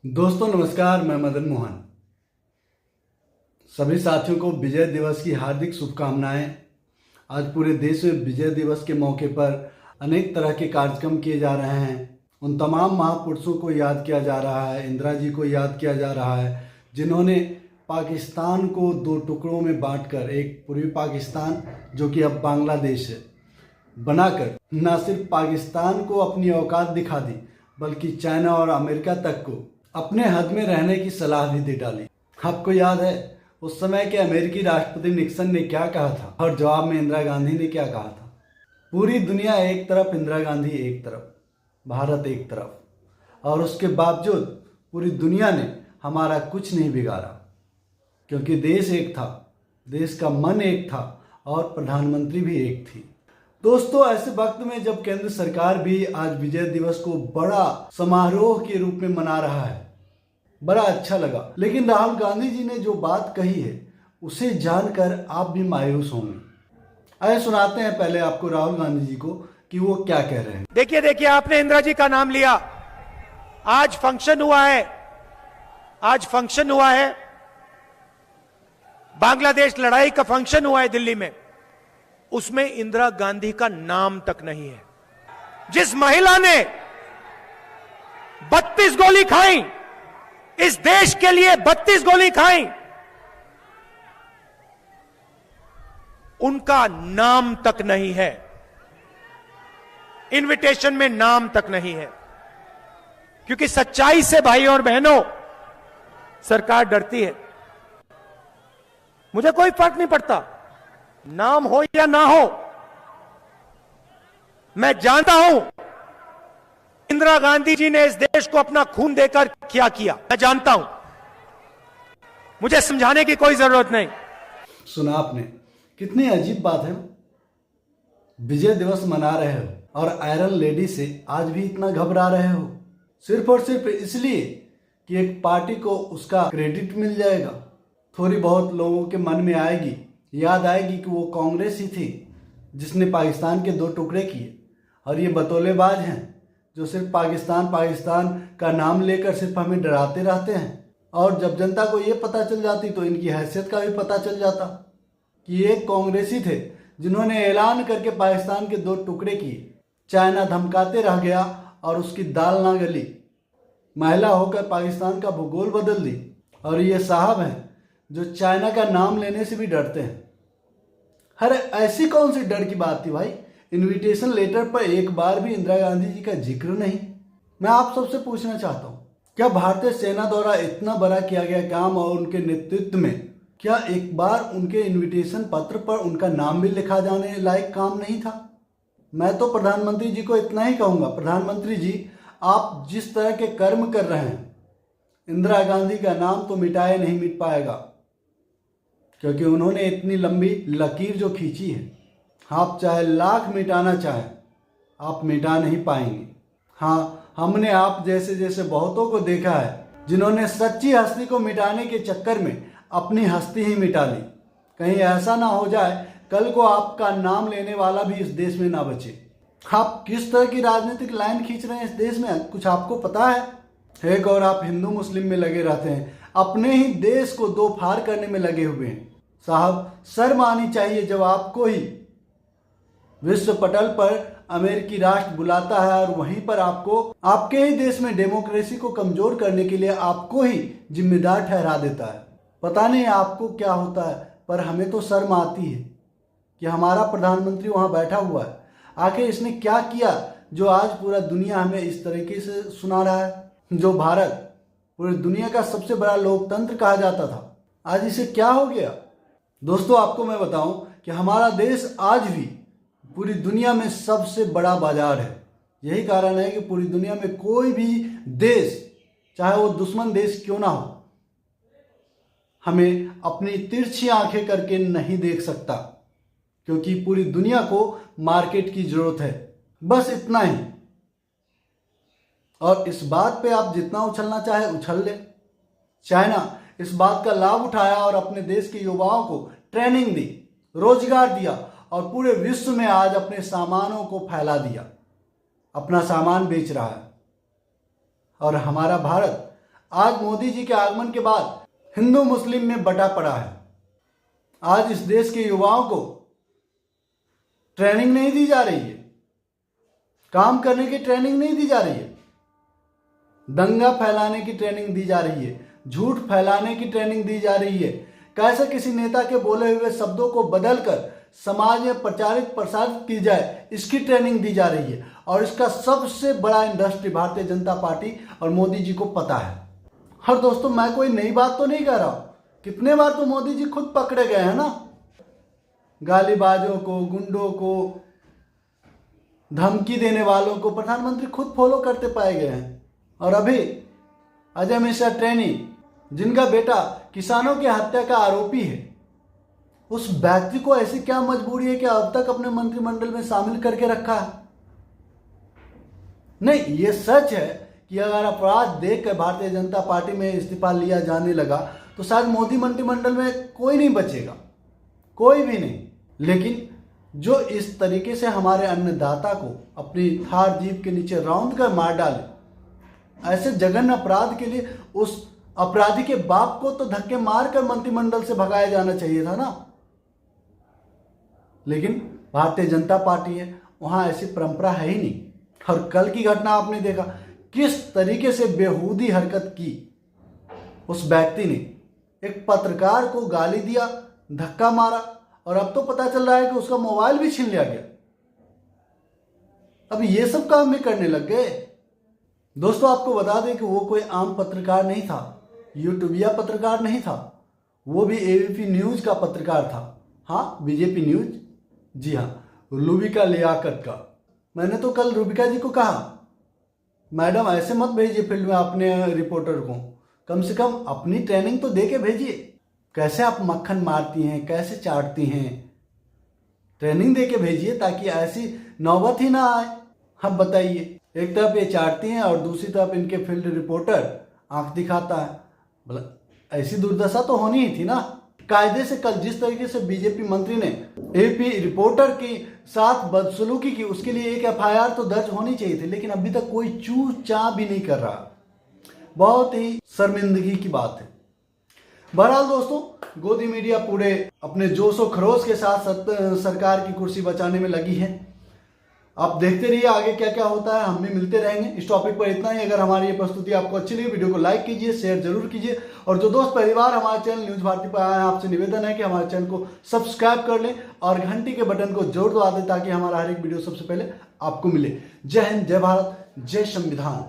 दोस्तों नमस्कार, मैं मदन मोहन। सभी साथियों को विजय दिवस की हार्दिक शुभकामनाएं। आज पूरे देश में विजय दिवस के मौके पर अनेक तरह के कार्यक्रम किए जा रहे हैं। उन तमाम महापुरुषों को याद किया जा रहा है, इंदिरा जी को याद किया जा रहा है, जिन्होंने पाकिस्तान को दो टुकड़ों में बांटकर एक पूर्वी पाकिस्तान, जो कि अब बांग्लादेश है, बनाकर न सिर्फ पाकिस्तान को अपनी औकात दिखा दी, बल्कि चाइना और अमेरिका तक को अपने हद में रहने की सलाह भी दे डाली। आपको याद है उस समय के अमेरिकी राष्ट्रपति निक्सन ने क्या कहा था और जवाब में इंदिरा गांधी ने क्या कहा था? पूरी दुनिया एक तरफ, इंदिरा गांधी एक तरफ, भारत एक तरफ, और उसके बावजूद पूरी दुनिया ने हमारा कुछ नहीं बिगाड़ा, क्योंकि देश एक था, देश का मन एक था और प्रधानमंत्री भी एक थी। दोस्तों, ऐसे वक्त में जब केंद्र सरकार भी आज विजय दिवस को बड़ा समारोह के रूप में मना रहा है, बड़ा अच्छा लगा। लेकिन राहुल गांधी जी ने जो बात कही है उसे जानकर आप भी मायूस होंगे। आइए सुनाते हैं पहले आपको राहुल गांधी जी को कि वो क्या कह रहे हैं। देखिए, आपने इंदिरा जी का नाम लिया। आज फंक्शन हुआ है, बांग्लादेश लड़ाई का फंक्शन हुआ है दिल्ली में। उसमें इंदिरा गांधी का नाम तक नहीं है। जिस महिला ने 32 गोली खाई, इस देश के लिए 32 गोली खाई, उनका नाम तक नहीं है, इनविटेशन में नाम तक नहीं है। क्योंकि सच्चाई से भाइयों और बहनों सरकार डरती है। मुझे कोई फर्क नहीं पड़ता नाम हो या ना हो। मैं जानता हूं इंदिरा गांधी जी ने इस देश को अपना खून देकर क्या किया, मैं जानता हूं। मुझे समझाने की कोई जरूरत नहीं। सुना आपने, कितनी अजीब बात है। विजय दिवस मना रहे हो और आयरन लेडी से आज भी इतना घबरा रहे हो, सिर्फ और सिर्फ इसलिए कि एक पार्टी को उसका क्रेडिट मिल जाएगा। थोड़ी बहुत लोगों के मन में आएगी, याद आएगी कि वो कांग्रेस ही थी जिसने पाकिस्तान के दो टुकड़े किए, और ये बतौलेबाज हैं जो सिर्फ पाकिस्तान का नाम लेकर सिर्फ हमें डराते रहते हैं। और जब जनता को ये पता चल जाती तो इनकी हैसियत का भी पता चल जाता कि ये कांग्रेसी थे जिन्होंने ऐलान करके पाकिस्तान के दो टुकड़े किए। चाइना धमकाते रह गया और उसकी दाल ना गली, महिला होकर पाकिस्तान का भूगोल बदल दी। और ये साहब हैं जो चाइना का नाम लेने से भी डरते हैं। अरे ऐसी कौन सी डर की बात थी भाई? इनविटेशन लेटर पर एक बार भी इंदिरा गांधी जी का जिक्र नहीं। मैं आप सबसे पूछना चाहता हूँ, क्या भारतीय सेना द्वारा इतना बड़ा किया गया काम और उनके नेतृत्व में क्या एक बार उनके इनविटेशन पत्र पर उनका नाम भी लिखा जाने लायक काम नहीं था? मैं तो प्रधानमंत्री जी को इतना ही कहूँगा, प्रधानमंत्री जी, आप जिस तरह के कर्म कर रहे हैं, इंदिरा गांधी का नाम तो मिटाए नहीं मिट पाएगा, क्योंकि उन्होंने इतनी लंबी लकीर जो खींची है, आप चाहे लाख मिटाना चाहें, आप मिटा नहीं पाएंगे। हाँ, हमने आप जैसे बहुतों को देखा है जिन्होंने सच्ची हस्ती को मिटाने के चक्कर में अपनी हस्ती ही मिटा ली। कहीं ऐसा ना हो जाए कल को आपका नाम लेने वाला भी इस देश में ना बचे। आप किस तरह की राजनीतिक लाइन खींच रहे हैं इस देश में, कुछ आपको पता है? एक और आप हिंदू मुस्लिम में लगे रहते हैं, अपने ही देश को दो फाड़ करने में लगे हुए हैं। साहब, शर्म आनी चाहिए जब आपको ही विश्व पटल पर अमेरिकी राष्ट्र बुलाता है और वहीं पर आपको आपके ही देश में डेमोक्रेसी को कमजोर करने के लिए आपको ही जिम्मेदार ठहरा देता है। पता नहीं आपको क्या होता है, पर हमें तो शर्म आती है कि हमारा प्रधानमंत्री वहां बैठा हुआ है। आखिर इसने क्या किया जो आज पूरा दुनिया हमें इस तरीके से सुना रहा है? जो भारत पूरी दुनिया का सबसे बड़ा लोकतंत्र कहा जाता था, आज इसे क्या हो गया? दोस्तों, आपको मैं बताऊं कि हमारा देश आज भी पूरी दुनिया में सबसे बड़ा बाजार है। यही कारण है कि पूरी दुनिया में कोई भी देश, चाहे वो दुश्मन देश क्यों ना हो, हमें अपनी तिरछी आंखें करके नहीं देख सकता, क्योंकि पूरी दुनिया को मार्केट की जरूरत है। बस इतना ही। और इस बात पे आप जितना उछलना चाहे उछल ले। चाइना इस बात का लाभ उठाया और अपने देश के युवाओं को ट्रेनिंग दी, रोजगार दिया और पूरे विश्व में आज अपने सामानों को फैला दिया, अपना सामान बेच रहा है। और हमारा भारत आज मोदी जी के आगमन के बाद हिंदू मुस्लिम में बटा पड़ा है। आज इस देश के युवाओं को ट्रेनिंग नहीं दी जा रही है, काम करने की ट्रेनिंग नहीं दी जा रही है, दंगा फैलाने की ट्रेनिंग दी जा रही है, झूठ फैलाने की ट्रेनिंग दी जा रही है, कैसे किसी नेता के बोले हुए शब्दों को बदलकर समाज में प्रचारित प्रसारित की जाए, इसकी ट्रेनिंग दी जा रही है। और इसका सबसे बड़ा इंडस्ट्री भारतीय जनता पार्टी और मोदी जी को पता है। हर दोस्तों, मैं कोई नई बात तो नहीं कह रहा हूं, कितने बार तो मोदी जी खुद पकड़े गए हैं ना, गालीबाजों को, गुंडों को, धमकी देने वालों को प्रधानमंत्री खुद फॉलो करते पाए गए हैं। और अभी अजय मिश्रा ट्रेनी, जिनका बेटा किसानों की हत्या का आरोपी है, उस व्यक्ति को ऐसी क्या मजबूरी है कि अब तक अपने मंत्रिमंडल में शामिल करके रखा है? नहीं, ये सच है कि अगर अपराध देखकर भारतीय जनता पार्टी में इस्तीफा लिया जाने लगा तो शायद मोदी मंत्रिमंडल में कोई नहीं बचेगा, कोई भी नहीं। लेकिन जो इस तरीके से हमारे अन्नदाता को अपनी थार जीप के नीचे रौंद कर मार डाले, ऐसे जघन्य अपराध के लिए उस अपराधी के बाप को तो धक्के मारकर मंत्रिमंडल से भगाया जाना चाहिए था ना। लेकिन भारतीय जनता पार्टी है, वहां ऐसी परंपरा है ही नहीं। और कल की घटना आपने देखा, किस तरीके से बेहूदी हरकत की उस व्यक्ति ने, एक पत्रकार को गाली दिया, धक्का मारा, और अब तो पता चल रहा है कि उसका मोबाइल भी छीन लिया गया। अब ये सब काम भी करने लग गए। दोस्तों, आपको बता दें कि वो कोई आम पत्रकार नहीं था, यूट्यूबिया पत्रकार नहीं था, वो भी एबीपी न्यूज का पत्रकार था। हाँ, बीजेपी न्यूज, जी हाँ, रूबिका लियाकत का। मैंने तो कल रूबिका जी को कहा, मैडम ऐसे मत भेजिए फील्ड में अपने रिपोर्टर को, कम से कम अपनी ट्रेनिंग तो दे के भेजिए। कैसे आप मक्खन मारती हैं, कैसे चाटती हैं, ट्रेनिंग दे के भेजिए ताकि ऐसी नौबत ही ना आए। अब बताइए, एक तरफ ये चाटती हैं और दूसरी तरफ इनके फील्ड रिपोर्टर आंख दिखाता है। मतलब ऐसी दुर्दशा तो होनी ही थी ना। कायदे से कल जिस तरीके से बीजेपी मंत्री ने एपी रिपोर्टर के साथ बदसलूकी की, उसके लिए एक एफआईआर तो दर्ज होनी चाहिए थी, लेकिन अभी तक कोई चू चा भी नहीं कर रहा। बहुत ही शर्मिंदगी की बात है। बहरहाल दोस्तों, गोदी मीडिया पूरे अपने जोश और खरोश के साथ सरकार की कुर्सी बचाने में लगी है। आप देखते रहिए आगे क्या क्या होता है, हम भी मिलते रहेंगे। इस टॉपिक पर इतना ही। अगर हमारी ये प्रस्तुति आपको अच्छी लगी, वीडियो को लाइक कीजिए, शेयर जरूर कीजिए, और जो दोस्त पहली बार हमारे चैनल न्यूज भारती पर आए हैं, आपसे निवेदन है कि हमारे चैनल को सब्सक्राइब कर लें और घंटी के बटन को जोर दबा दें ताकि हमारा हर एक वीडियो सबसे पहले आपको मिले। जय हिंद, जय भारत, जय संविधान।